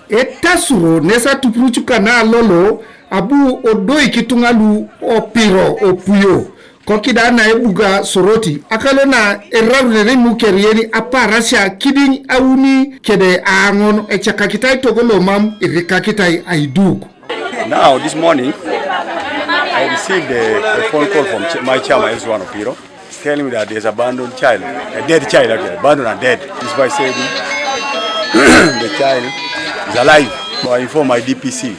Etasuro nesa tupruchuka na lolo abu odoi kitungalu opiro opuyo. Kokida na ebuga soroti akalo na Erarun ne mukerieni aparasha kiding awuni kede angon Ecakakitai Togo mam Ecakakitai aiduk. Now this morning I received a phone call from my chairman S1 Opiro telling me that there's an abandoned child, a dead child actually, abandoned and dead. This by saying the child is alive. So I informed my DPC,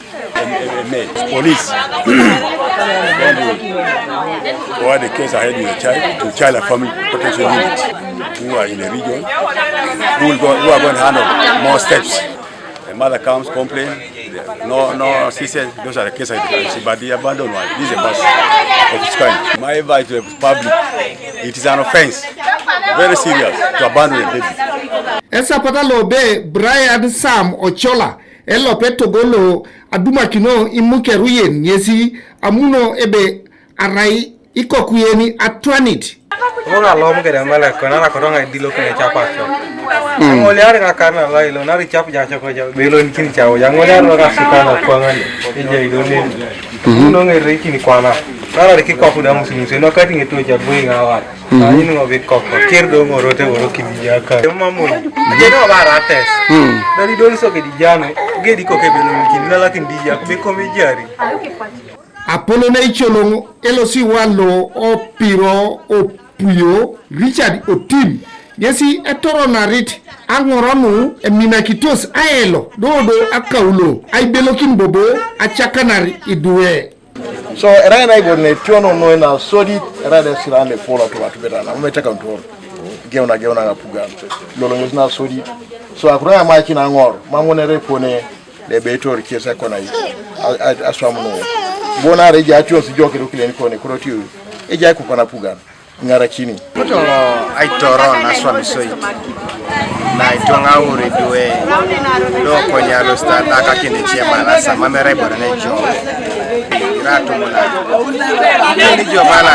police. Then we forward the case ahead with the child to Child and Family Protection Unit who are in the region, who are going to handle more steps. The mother comes, complain, no, she said those are the cases I see, but the abandoned one, this is a bus of its kind. My advice to the public, it is an offense, very serious, to abandon a baby. Esa patalo be Brian Sam Ochola elope Togolo aduma kino Imukeru yen yesi amuno ebe arai ikokuyeni atwanit. Muna lom kede mala kona na koronga dilo kene chapako. Ngoliar ka kana la ilo na ri chap ja chako ja belo nkin chawo ja ngoliar ka sikana kwanga ije ilo ni. No ngere kini kwana. Nara ki ko kuda musu no kati ngeto ja buinga wa. Ani no be ko kerdo ngorote woro kidi ja ka. Mamu. Je no ba rates. Dari doli so ke di jano gedi ko ke belo nkin na la kin di ja be ko me jari. Apolo na icholongo elosi walo opiro opuyo Richard Otim yesi etoro narit angoranu eminakitos aelo dodo akaulo aibelokin bobo achakanari idue. So era na ibone tiono no na sodi era de sirane pola to batubeta na umeteka ntoro geona na puga lolo nyosna sodi so akura ma kina ngoro mamonere pone de betor kesa kona yi aswamuno bona reja atio si joke do kileni kone kurotio eja ko kona puga ngara chini Moto ai toro na swami soi na itonga ure duwe do konya lo sta aka kine chema na sama mere bora ne jo rato mona ni jo bala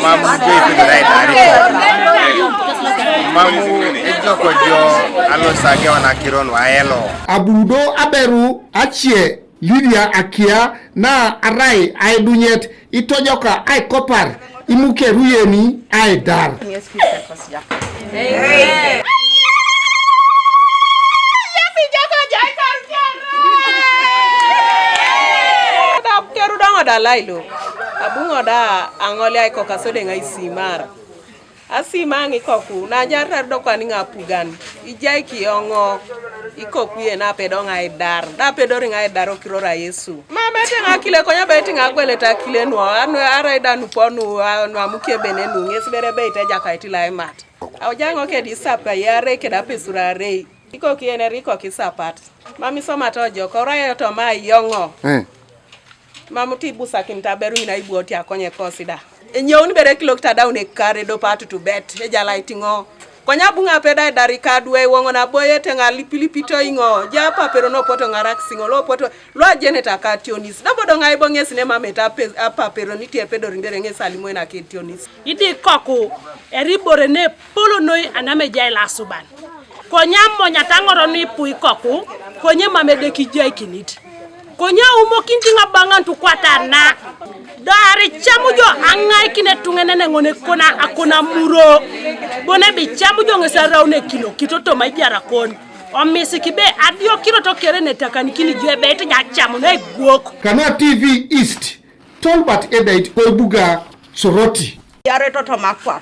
mamu be fi dai dari mamu ejo ko jo alo sage wana kirono aelo abudo aberu achie Lydia akia na arai aidunyet itojoka ai kopar Imukeru yeni ai dar. Keru dongo da lailo abungo da angole ai kokasode ngai simar asimangi koku na jarra do kwani ngapugan ijai kiongo ikokuye na pedo ngai dar da pedo ngai dar okirora Yesu mama tenga kile konya beti ngagwele ta kile no anu ara idanu ponu anu amuke benenu ngesibere bete jakaiti la emat awjango ke disapa yare ke da pesura re ikokuye ne riko kisapat mami soma tojo korayo to mai yongo mamuti busa kintaberu ina ibuoti akonye kosida enyoni bere kilokta down e kare do patu to bet ejala itingo konya bunga peda dari kadwe wongo na boye tenga lipilipi to ingo japa pero no poto ngarak singo lo poto lo geneta kationis na bodo ngai bonge sinema meta apa pero nitie pedo rindere nge salimo na ketionis idi koko eribore ne polo noi aname jai la suban konya monya tangoro ni pui koko konya mamede kijai kinit konya umo kintinga bangantu kwatana dari chamujo angai kine tungenene ngone kona akona muro bone bi chamujo ngesara une kilo kitoto maijara kon omisi kibe adio kilo to kere ne takani kini jebe ete nya chamu na igwok Kana TV East Tolbert Edait Oibuga Soroti yare toto makwa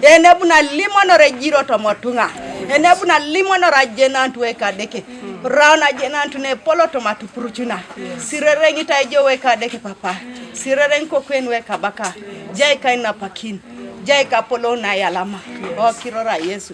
ene buna limono rejiro to motunga ene buna limono rajenantu ekadeke Rauna jenantu ne polo tomatu pruchuna sirere ngita jo weka deke papa sirere nko kwen weka baka jai kaina pakin jai ka polo na yalama o kirora Yesu